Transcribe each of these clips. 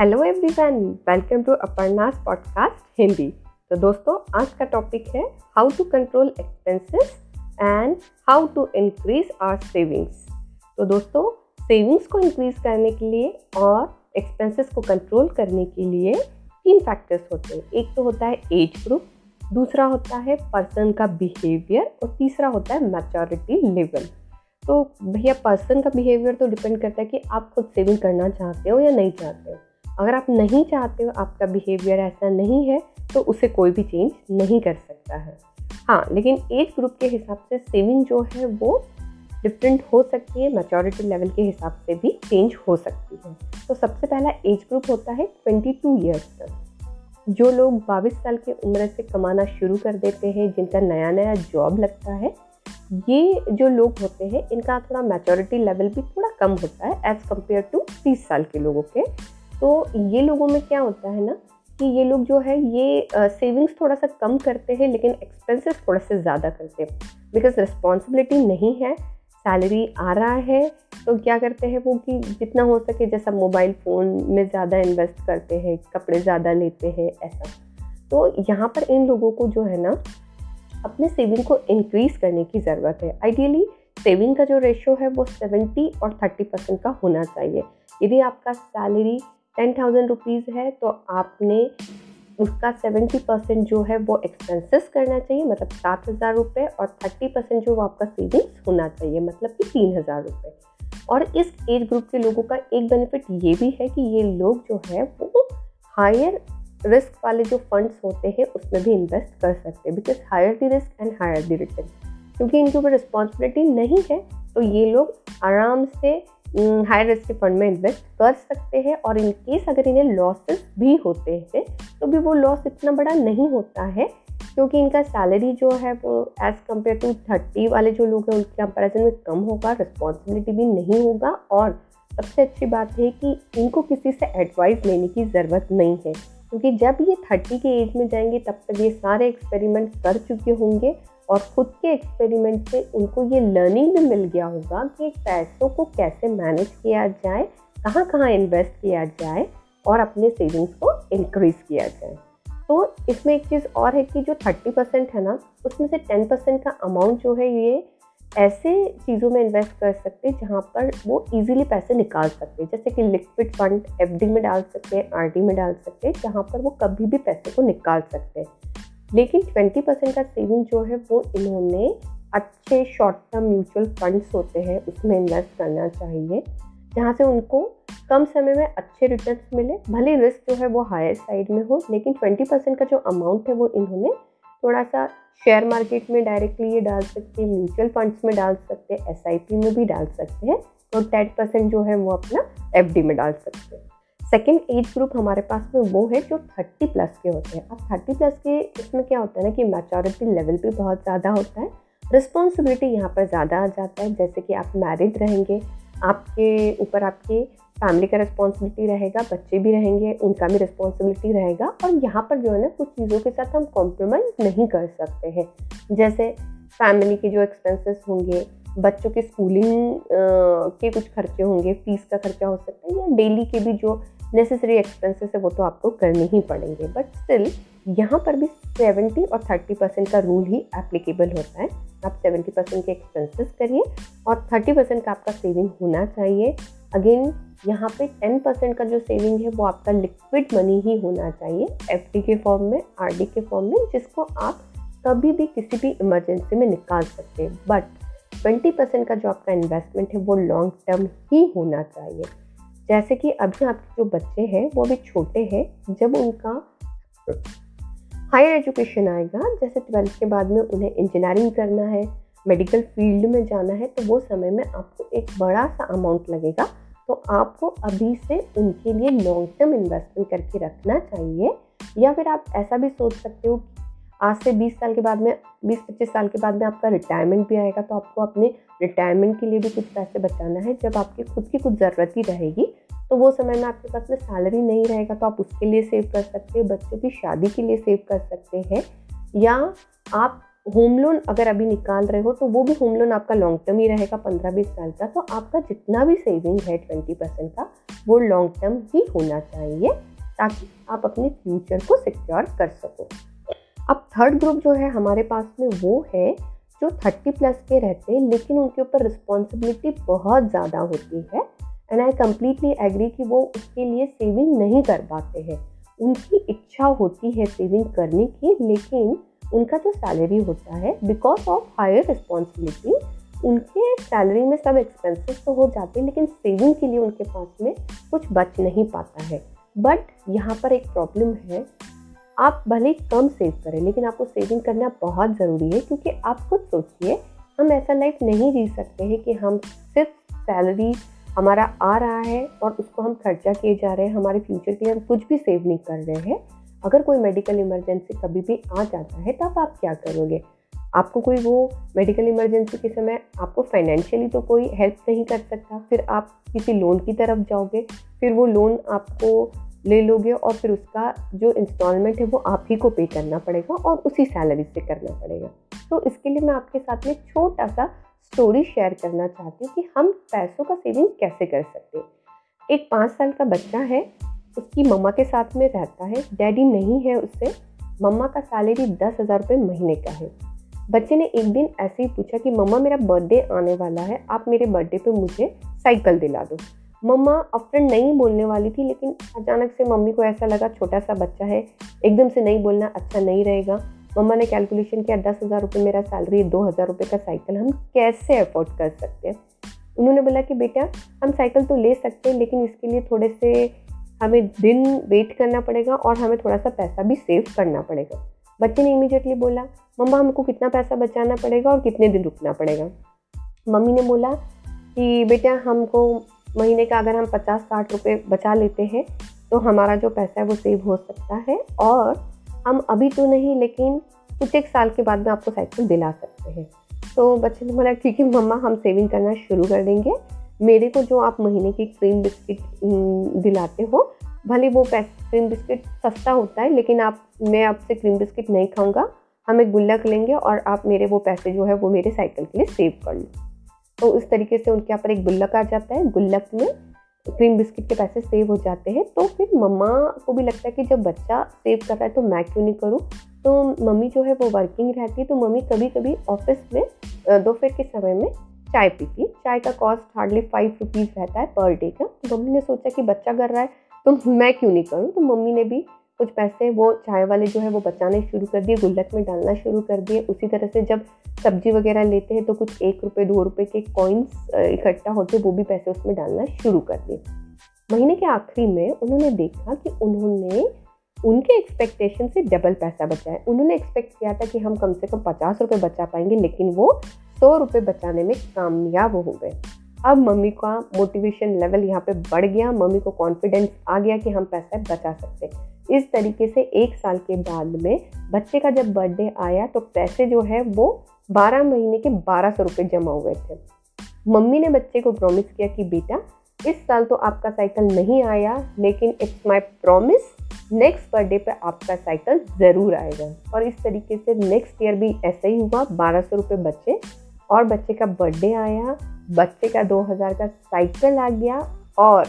Hello everyone, welcome to Aparna's podcast Hindi. तो दोस्तों, आज का टॉपिक है how to control expenses and how to increase our savings. तो दोस्तों, सेविंग्स को इंक्रीज करने के लिए और एक्सपेंसेस को कंट्रोल करने के लिए 3 फैक्टर्स होते हैं। एक तो होता है एज ग्रुप, दूसरा होता है पर्सन का बिहेवियर और तीसरा होता है मैच्योरिटी लेवल। तो भैया, पर्सन का बिहेवियर तो डिपेंड करता है कि आप खुद सेविंग करना चाहते हो या नहीं चाहते हो। अगर आप नहीं चाहते हो, आपका बिहेवियर ऐसा नहीं है, तो उसे कोई भी चेंज नहीं कर सकता है। हाँ, लेकिन एज ग्रुप के हिसाब से सेविंग जो है वो डिफरेंट हो सकती है, मैच्योरिटी लेवल के हिसाब से भी चेंज हो सकती है। तो सबसे पहला एज ग्रुप होता है 22 ईयर्स तक। जो लोग 22 साल की उम्र से कमाना शुरू कर देते हैं, जिनका नया नया जॉब लगता है, ये जो लोग होते हैं इनका थोड़ा मैच्योरिटी लेवल भी थोड़ा कम होता है एज़ कम्पेयर टू 30 साल के लोगों के। तो ये लोगों में क्या होता है ना कि ये लोग जो है ये सेविंग्स थोड़ा सा कम करते हैं, लेकिन एक्सपेंसेस थोड़ा से ज़्यादा करते हैं। बिकॉज रिस्पॉन्सिबिलिटी नहीं है, सैलरी आ रहा है, तो क्या करते हैं वो कि जितना हो सके, जैसा मोबाइल फ़ोन में ज़्यादा इन्वेस्ट करते हैं, कपड़े ज़्यादा लेते हैं, ऐसा। तो यहाँ पर इन लोगों को जो है ना अपने सेविंग को इंक्रीज़ करने की ज़रूरत है। आइडियली सेविंग का जो रेशो है वो 70 और 30% का होना चाहिए। यदि आपका सैलरी 10,000 रुपीज़ है तो आपने उसका 70% जो है वो एक्सपेंसेस करना चाहिए, मतलब 7,000 रुपये, और 30% जो वो आपका सेविंग्स होना चाहिए, मतलब कि 3,000 रुपये। और इस एज ग्रुप के लोगों का एक बेनिफिट ये भी है कि ये लोग जो है वो हायर रिस्क वाले जो फंड्स होते हैं उसमें भी इन्वेस्ट कर सकते हैं। Because higher the risk and higher the return, क्योंकि इनके ऊपर रिस्पॉन्सिबिलिटी नहीं है, तो ये लोग आराम से हाई रिस्क के फंड में इन्वेस्ट कर सकते हैं। और इन केस अगर इन्हें लॉसेस भी होते हैं तो भी वो लॉस इतना बड़ा नहीं होता है, क्योंकि इनका सैलरी जो है वो एज़ कम्पेयर टू 30 वाले जो लोग हैं उनके कंपेरिजन में कम होगा, रिस्पॉन्सिबिलिटी भी नहीं होगा। और सबसे अच्छी बात है कि इनको किसी से एडवाइस लेने की ज़रूरत नहीं है, क्योंकि जब ये 30 के एज में जाएंगे तब तक ये सारे एक्सपेरिमेंट कर चुके होंगे और ख़ुद के एक्सपेरिमेंट से उनको ये लर्निंग भी मिल गया होगा कि पैसों को कैसे मैनेज किया जाए, कहाँ कहाँ इन्वेस्ट किया जाए और अपने सेविंग्स को इंक्रीज़ किया जाए। तो इसमें एक चीज़ और है कि जो 30% है ना, उसमें से 10% का अमाउंट जो है ये ऐसे चीज़ों में इन्वेस्ट कर सकते हैं जहाँ पर वो इजीली पैसे निकाल सकते हैं, जैसे कि लिक्विड फंड एफडी में डाल सकते हैं, आरडी में डाल सकते हैं, जहाँ पर वो कभी भी पैसे को निकाल सकते हैं। लेकिन 20% का सेविंग जो है वो इन्होंने अच्छे शॉर्ट टर्म म्यूचुअल फंड्स होते हैं उसमें इन्वेस्ट करना चाहिए, जहाँ से उनको कम समय में अच्छे रिटर्न्स मिले। भले रिस्क जो है वो हायर साइड में हो, लेकिन 20% का जो अमाउंट है वो इन्होंने थोड़ा सा शेयर मार्केट में डायरेक्टली ये डाल सकते हैं, म्यूचुअल फंड्स में डाल सकते हैं, एसआईपी में भी डाल सकते हैं, और 10% जो है वो अपना एफडी में डाल सकते हैं। सेकेंड एज ग्रुप हमारे पास में वो है जो 30 प्लस के होते हैं। अब 30 प्लस के इसमें क्या होता है ना कि मैच्योरिटी लेवल भी बहुत ज़्यादा होता है, रिस्पॉन्सिबिलिटी यहाँ पर ज़्यादा आ जाता है। जैसे कि आप मैरिड रहेंगे, आपके ऊपर आपके फैमिली का रिस्पॉन्सिबिलिटी रहेगा, बच्चे भी रहेंगे, उनका भी रिस्पॉन्सिबिलिटी रहेगा। और यहाँ पर जो है ना कुछ चीज़ों के साथ हम कॉम्प्रोमाइज़ नहीं कर सकते हैं, जैसे फैमिली के जो एक्सपेंसेस होंगे, बच्चों के स्कूलिंग के कुछ खर्चे होंगे, फीस का खर्चा हो सकता है, या डेली के भी जो नेसेसरी एक्सपेंसेस है वो तो आपको करने ही पड़ेंगे। बट स्टिल यहाँ पर भी 70 और 30% का रूल ही एप्लीकेबल होता है। आप 70% के एक्सपेंसेस करिए और 30% का आपका सेविंग होना चाहिए। अगेन यहाँ पे 10% का जो सेविंग है वो आपका लिक्विड मनी ही होना चाहिए, एफडी के फॉर्म में, आरडी के फॉर्म में, जिसको आप कभी भी किसी भी इमरजेंसी में निकाल सकते हैं। बट 20% का जो आपका इन्वेस्टमेंट है वो लॉन्ग टर्म ही होना चाहिए। जैसे कि अभी आपके जो बच्चे हैं वो भी छोटे हैं, जब उनका हायर एजुकेशन आएगा, जैसे 12th के बाद में उन्हें इंजीनियरिंग करना है, मेडिकल फील्ड में जाना है, तो वो समय में आपको एक बड़ा सा अमाउंट लगेगा। तो आपको अभी से उनके लिए लॉन्ग टर्म इन्वेस्टमेंट करके रखना चाहिए। या फिर आप ऐसा भी सोच सकते हो आज से 20 साल के बाद में, 20-25 साल के बाद में आपका रिटायरमेंट भी आएगा, तो आपको अपने रिटायरमेंट के लिए भी कुछ पैसे बचाना है। जब आपकी खुद की कुछ ज़रूरत ही रहेगी, तो वो समय में आपके पास में सैलरी नहीं रहेगा, तो आप उसके लिए सेव कर सकते हैं, बच्चों की शादी के लिए सेव कर सकते हैं, या आप होम लोन अगर अभी निकाल रहे हो तो वो भी होम लोन आपका लॉन्ग टर्म ही रहेगा 15-20 साल का। तो आपका जितना भी सेविंग है 20% का वो लॉन्ग टर्म ही होना चाहिए ताकि आप अपने फ्यूचर को सिक्योर कर सको। अब थर्ड ग्रुप जो है हमारे पास में वो है जो 30+ के रहते हैं लेकिन उनके ऊपर रिस्पॉन्सिबिलिटी बहुत ज़्यादा होती है। एंड आई कम्प्लीटली एग्री कि वो उसके लिए सेविंग नहीं कर पाते हैं। उनकी इच्छा होती है सेविंग करने की, लेकिन उनका जो सैलरी होता है बिकॉज ऑफ हायर रिस्पॉन्सिबिलिटी उनके सैलरी में सब एक्सपेंसेस तो हो जाते हैं लेकिन सेविंग के लिए उनके पास में कुछ बच नहीं पाता है। बट यहाँ पर एक प्रॉब्लम है, आप भले ही कम सेव करें लेकिन आपको सेविंग करना बहुत ज़रूरी है, क्योंकि आप खुद सोचिए हम ऐसा लाइफ नहीं जी सकते हैं कि हम सिर्फ सैलरी हमारा आ रहा है और उसको हम खर्चा किए जा रहे हैं, हमारे फ्यूचर के लिए हम कुछ भी सेव नहीं कर रहे हैं। अगर कोई मेडिकल इमरजेंसी कभी भी आ जाता है तब आप क्या करोगे? आपको कोई वो मेडिकल इमरजेंसी के समय आपको फाइनेंशियली तो कोई हेल्प नहीं कर सकता, फिर आप किसी लोन की तरफ जाओगे, फिर वो लोन आपको ले लोगे और फिर उसका जो इंस्टॉलमेंट है वो आप ही को पे करना पड़ेगा और उसी सैलरी से करना पड़ेगा। तो इसके लिए मैं आपके साथ में छोटा सा स्टोरी शेयर करना चाहती हूँ कि हम पैसों का सेविंग कैसे कर सकते हैं। एक 5 साल का बच्चा है, उसकी मम्मा के साथ में रहता है, डैडी नहीं है उससे। मम्मा का सैलरी 10,000 रुपये महीने का है। बच्चे ने एक दिन ऐसे ही पूछा कि मम्मा मेरा बर्थडे आने वाला है, आप मेरे बर्थडे पे मुझे साइकिल दिला दो। मम्मा अपफ्रंट नहीं बोलने वाली थी, लेकिन अचानक से मम्मी को ऐसा लगा छोटा सा बच्चा है, एकदम से नहीं बोलना अच्छा नहीं रहेगा। मम्मा ने कैलकुलेशन किया 10,000 रुपये मेरा सैलरी, 2,000 रुपये का साइकिल हम कैसे अफोर्ड कर सकते हैं। उन्होंने बोला कि बेटा हम साइकिल तो ले सकते हैं लेकिन इसके लिए थोड़े से हमें दिन वेट करना पड़ेगा और हमें थोड़ा सा पैसा भी सेव करना पड़ेगा। बच्चे ने इमीडिएटली बोला मम्मा हमको कितना पैसा बचाना पड़ेगा और कितने दिन रुकना पड़ेगा। मम्मी ने बोला कि बेटा हमको महीने का अगर हम 50-60 रुपये बचा लेते हैं तो हमारा जो पैसा है वो सेव हो सकता है और हम अभी तो नहीं लेकिन कुछ एक साल के बाद में आपको साइकिल दिला सकते हैं। तो बच्चे ने बोला ठीक है मम्मा हम सेविंग करना शुरू कर देंगे। मेरे को जो आप महीने की क्रीम बिस्किट दिलाते हो, भले वो क्रीम बिस्किट सस्ता होता है लेकिन मैं आपसे क्रीम बिस्किट नहीं खाऊंगा, हम एक गुल्लक लेंगे और आप मेरे वो पैसे जो है वो मेरे साइकिल के लिए सेव कर लो। तो इस तरीके से उनके यहाँ पर एक गुल्लक आ जाता है, गुल्लक में क्रीम बिस्किट के पैसे सेव हो जाते हैं। तो फिर मम्मा को भी लगता है कि जब बच्चा सेव कर रहा है तो मैं क्यों नहीं करूँ। तो मम्मी जो है वो वर्किंग रहती है, तो मम्मी कभी कभी ऑफिस में दोपहर के समय में चाय पीती है। चाय का कॉस्ट हार्डली 5 रुपीज़ रहता है पर डे का। तो मम्मी ने सोचा कि बच्चा कर रहा है तो मैं क्यों नहीं करूँ। तो मम्मी ने भी कुछ पैसे वो चाय वाले जो है वो बचाने शुरू कर दिए, गुल्लक में डालना शुरू कर दिए। उसी तरह से जब सब्जी वगैरह लेते हैं तो कुछ 1 रुपये 2 रुपये के कॉइन्स इकट्ठा होते, वो भी पैसे उसमें डालना शुरू कर दिए। महीने के आखिरी में उन्होंने देखा कि उन्होंने उनके एक्सपेक्टेशन से डबल पैसा बचाया। उन्होंने एक्सपेक्ट किया था कि हम कम से कम 50 रुपये बचा पाएंगे, लेकिन वो 100 रुपये बचाने में कामयाब हो गए। अब मम्मी का मोटिवेशन लेवल यहाँ पे बढ़ गया, मम्मी को कॉन्फिडेंस आ गया कि हम पैसा बचा सकते हैं। इस तरीके से 1 साल के बाद में बच्चे का जब बर्थडे आया तो पैसे जो है वो 12 महीने के 1200 रुपये जमा हुए थे। मम्मी ने बच्चे को प्रॉमिस किया कि बेटा इस साल तो आपका साइकिल नहीं आया, लेकिन it's my promise next birthday पे आपका साइकिल ज़रूर आएगा। और इस तरीके से नेक्स्ट ईयर भी ऐसे ही हुआ, 1200 रुपये बचे और बच्चे का बर्थडे आया, बच्चे का 2000 का साइकिल आ गया और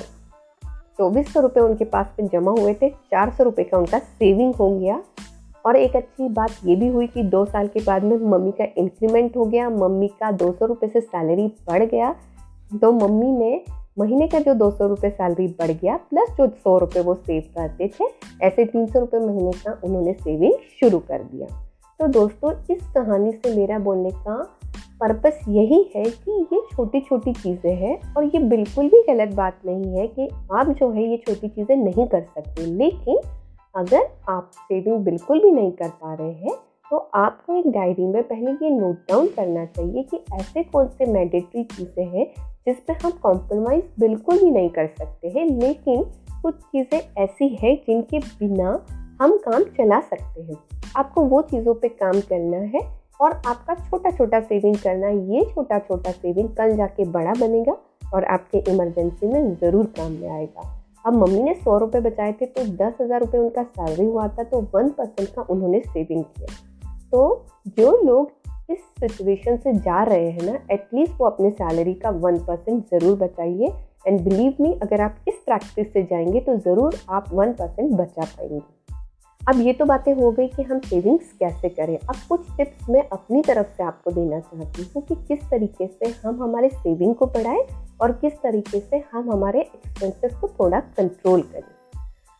2400 रुपये उनके पास में जमा हुए थे, 400 रुपये का उनका सेविंग हो गया। और एक अच्छी बात ये भी हुई कि 2 साल के बाद में मम्मी का इंक्रीमेंट हो गया, मम्मी का 200 रुपये से सैलरी बढ़ गया। तो मम्मी ने महीने का जो 200 रुपये सैलरी बढ़ गया प्लस जो 100 रुपये वो सेव करते थे, ऐसे 300 रुपये महीने का उन्होंने सेविंग शुरू कर दिया। तो दोस्तों इस कहानी से मेरा बोलने का पर्पस यही है कि ये छोटी छोटी चीज़ें हैं और ये बिल्कुल भी गलत बात नहीं है कि आप जो है ये छोटी चीज़ें नहीं कर सकते। लेकिन अगर आप सेविंग बिल्कुल भी नहीं कर पा रहे हैं तो आपको एक डायरी में पहले ये नोट डाउन करना चाहिए कि ऐसे कौन से मैंडेटरी चीज़ें हैं जिस पे हम कॉम्प्रोमाइज़ बिल्कुल भी नहीं कर सकते हैं, लेकिन कुछ चीज़ें ऐसी हैं जिनके बिना हम काम चला सकते हैं। आपको वो चीज़ों पे काम करना है और आपका छोटा छोटा सेविंग करना है। ये छोटा छोटा सेविंग कल जाके बड़ा बनेगा और आपके इमरजेंसी में ज़रूर काम में आएगा। अब मम्मी ने 100 रुपये बचाए थे तो 10,000 रुपये उनका सैलरी हुआ था, तो 1% का उन्होंने सेविंग किया। तो जो लोग इस सिचुएशन से जा रहे हैं ना, एटलीस्ट वो अपने सैलरी का 1% ज़रूर बचाइए। एंड बिलीव मी, अगर आप इस प्रैक्टिस से जाएंगे तो ज़रूर आप 1% बचा पाएंगे। अब ये तो बातें हो गई कि हम सेविंग्स कैसे करें। अब कुछ टिप्स मैं अपनी तरफ से आपको देना चाहती हूँ कि किस तरीके से हम हमारे सेविंग को बढ़ाएं और किस तरीके से हम हमारे एक्सपेंसेस को थोड़ा कंट्रोल करें।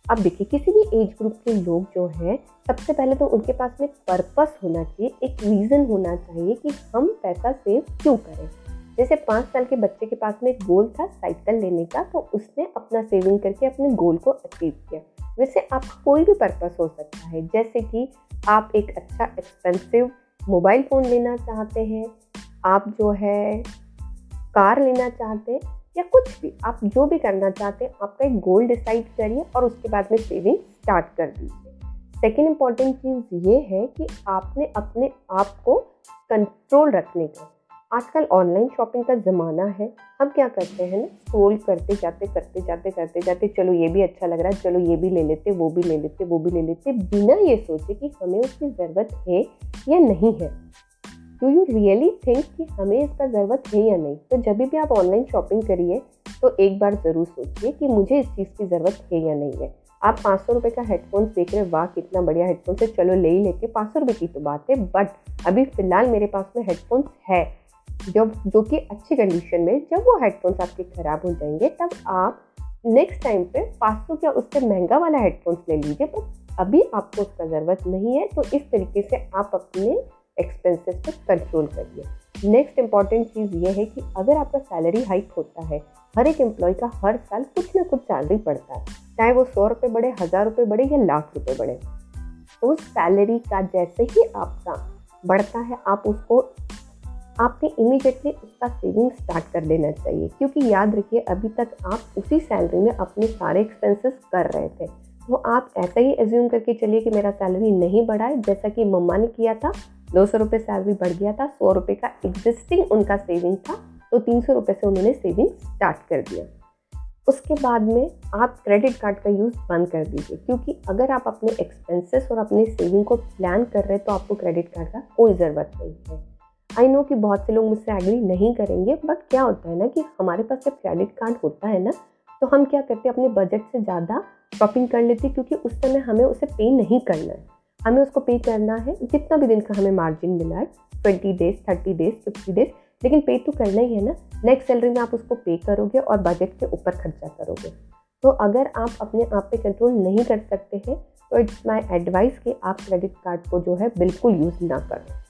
अब देखिए, किसी भी एज ग्रुप के लोग जो हैं, सबसे पहले तो उनके पास में पर्पस होना चाहिए, एक रीज़न होना चाहिए कि हम पैसा सेव क्यों करें। जैसे 5 साल के बच्चे के पास में एक गोल था साइकिल लेने का, तो उसने अपना सेविंग करके अपने गोल को अचीव किया। वैसे आपका कोई भी पर्पस हो सकता है, जैसे कि आप एक अच्छा एक्सपेंसिव मोबाइल फ़ोन लेना चाहते हैं, आप जो है कार लेना चाहते हैं, या कुछ भी आप जो भी करना चाहते हैं, आपका एक गोल डिसाइड करिए और उसके बाद में सेविंग स्टार्ट कर दीजिए। सेकेंड इम्पॉर्टेंट चीज़ ये है कि आपने अपने आप को कंट्रोल रखने का। आजकल ऑनलाइन शॉपिंग का ज़माना है। हम क्या करते हैं ना, स्क्रॉल करते जाते चलो ये भी अच्छा लग रहा है, चलो ये भी ले लेते, वो भी ले लेते, बिना ये सोचे कि हमें उसकी ज़रूरत है या नहीं है। डू यू रियली थिंक कि हमें इसका ज़रूरत है या नहीं? तो जब भी आप ऑनलाइन शॉपिंग करिए तो एक बार ज़रूर सोचिए कि मुझे इस चीज़ की ज़रूरत है या नहीं है। आप 500 रुपये का हेडफोन्स देख रहे हैं, वाह कितना बढ़िया हेडफोन्स है, चलो ले ही लेते। 500 रुपये की तो बात है, बट अभी फ़िलहाल मेरे पास में हेडफोन्स है जो कि अच्छी कंडीशन में। जब वो हेडफोन्स आपके ख़राब हो जाएंगे तब आप नेक्स्ट टाइम पे 500 क्या उससे महंगा वाला हेडफोन्स ले लीजिए, बट अभी आपको उसका ज़रूरत नहीं है। तो इस तरीके से आप अपने एक्सपेंसेस पे कंट्रोल करिए। नेक्स्ट इंपॉर्टेंट चीज़ ये है कि अगर आपका सैलरी हाइक होता है, हर एक एम्प्लॉय का हर साल कुछ ना कुछ सैलरी बढ़ता है, चाहे वो 100 रुपये बढ़े, 1000 रुपये बढ़े या लाख रुपये बढ़े। तो उस सैलरी का जैसे ही आपका बढ़ता है, आपने इमीडिएटली उसका सेविंग स्टार्ट कर देना चाहिए, क्योंकि याद रखिए अभी तक आप उसी सैलरी में अपने सारे एक्सपेंसेस कर रहे थे। तो आप ऐसा ही एज्यूम करके चलिए कि मेरा सैलरी नहीं बढ़ा है, जैसा कि मम्मा ने किया था। 200 रुपये सैलरी बढ़ गया था, 100 रुपये का एग्जिस्टिंग उनका सेविंग था, तो 300 रुपये से उन्होंने सेविंग स्टार्ट कर दिया। उसके बाद में आप क्रेडिट कार्ड का यूज़ बंद कर दीजिए, क्योंकि अगर आप अपने एक्सपेंसेस और अपने सेविंग को प्लान कर रहे हैं तो आपको क्रेडिट कार्ड का कोई ज़रूरत नहीं है। आई नो कि बहुत से लोग मुझसे एग्री नहीं करेंगे, बट क्या होता है ना कि हमारे पास जब क्रेडिट कार्ड होता है ना, तो हम क्या करते हैं, अपने बजट से ज़्यादा शॉपिंग कर लेते हैं, क्योंकि उस समय हमें उसे पे नहीं करना है। हमें उसको पे करना है जितना भी दिन का हमें मार्जिन मिला है, 20 डेज, 30 डेज, 50 डेज, लेकिन पे तो करना ही है ना। नेक्स्ट सैलरी में आप उसको पे करोगे और बजट के ऊपर खर्चा करोगे। तो अगर आप अपने आप पे कंट्रोल नहीं कर सकते हैं तो इट्स माय एडवाइस कि आप क्रेडिट कार्ड को जो है बिल्कुल यूज़ ना करें।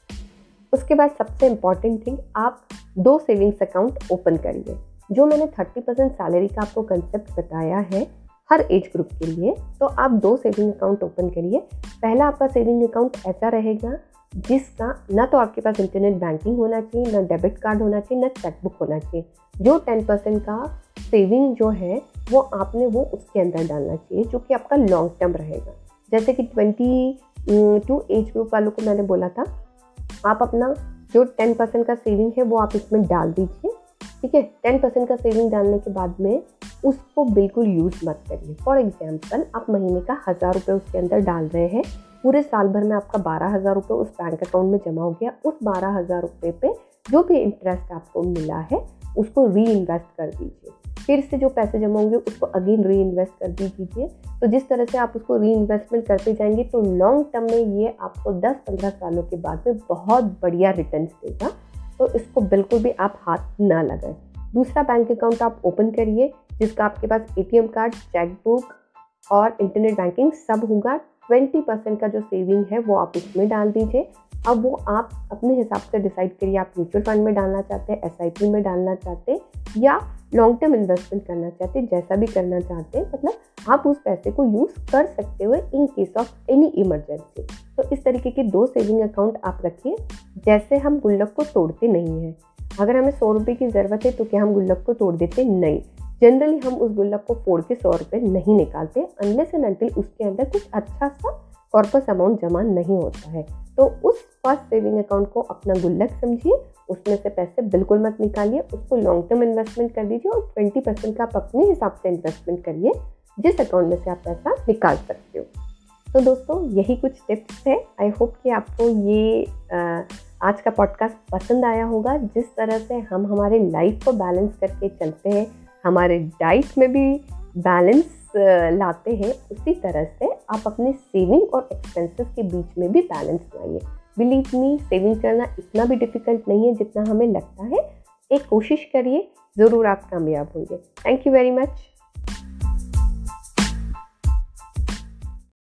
उसके बाद सबसे इम्पॉर्टेंट थिंग, आप 2 सेविंग्स अकाउंट ओपन करिए। जो मैंने 30% सैलरी का आपको कंसेप्ट बताया है हर एज ग्रुप के लिए, तो आप 2 सेविंग अकाउंट ओपन करिए। पहला आपका सेविंग अकाउंट ऐसा रहेगा जिसका ना तो आपके पास इंटरनेट बैंकिंग होना चाहिए, ना डेबिट कार्ड होना चाहिए, ना चेकबुक होना चाहिए। जो 10% का सेविंग जो है वो आपने वो उसके अंदर डालना चाहिए, जो कि आपका लॉन्ग टर्म रहेगा। जैसे कि 22 एज ग्रुप वालों को मैंने बोला था, आप अपना जो 10% का सेविंग है वो आप इसमें डाल दीजिए, ठीक है। 10% का सेविंग डालने के बाद में उसको बिल्कुल यूज़ मत करिए। फॉर एग्जाम्पल, आप महीने का 1000 रुपये उसके अंदर डाल रहे हैं, पूरे साल भर में आपका 12,000 रुपये उस बैंक अकाउंट में जमा हो गया। उस 12,000 रुपये पे जो भी इंटरेस्ट आपको मिला है उसको री इन्वेस्ट कर दीजिए। फिर से जो पैसे जमा होंगे उसको अगेन री इन्वेस्ट कर दीजिए। तो जिस तरह से आप उसको री इन्वेस्टमेंट करते जाएंगे तो लॉन्ग टर्म में ये आपको 10-15 सालों के बाद में बहुत बढ़िया रिटर्न्स देगा। तो इसको बिल्कुल भी आप हाथ ना लगाएं। दूसरा बैंक अकाउंट आप ओपन करिए जिसका आपके पास ATM कार्ड, चेकबुक और इंटरनेट बैंकिंग सब होगा। 20% का जो सेविंग है वो आप उसमें डाल दीजिए। अब वो आप अपने हिसाब से डिसाइड करिए, आप म्यूचुअल फंड में डालना चाहते हैं, SIP में डालना चाहते हैं या लॉन्ग टर्म इन्वेस्टमेंट करना चाहते हैं, जैसा भी करना चाहते हैं। मतलब आप उस पैसे को यूज़ कर सकते हो in case of any emergency. तो इस तरीके के 2 सेविंग अकाउंट आप रखिए। जैसे हम गुल्लक को तोड़ते नहीं हैं, अगर हमें 100 रुपये की ज़रूरत है तो क्या हम गुल्लक को तोड़ देते? नहीं। जनरली हम उस गुल्लक को फोड़ के 100 रुपये नहीं निकालते अनलेस एंड अनटिल उसके अंदर कुछ अच्छा सा कॉर्पस अमाउंट जमा नहीं होता है। तो उस फर्स्ट सेविंग अकाउंट को अपना गुल्लक समझिए, उसमें से पैसे बिल्कुल मत निकालिए, उसको लॉन्ग टर्म इन्वेस्टमेंट कर दीजिए और 20% का आप अपने हिसाब से इन्वेस्टमेंट करिए जिस अकाउंट में से आप पैसा निकाल सकते हो। तो दोस्तों यही कुछ टिप्स थे। आई होप कि आपको ये आज का पॉडकास्ट पसंद आया होगा। जिस तरह से हम हमारे लाइफ को बैलेंस करके चलते हैं, हमारे डाइट में भी बैलेंस लाते हैं, उसी तरह से आप अपने सेविंग और एक्सपेंसेस के बीच में भी बैलेंस लाइए। बिलीव मी, सेविंग करना इतना भी डिफ़िकल्ट नहीं है जितना हमें लगता है। एक कोशिश करिए, ज़रूर आप कामयाब होंगे। Thank you very much.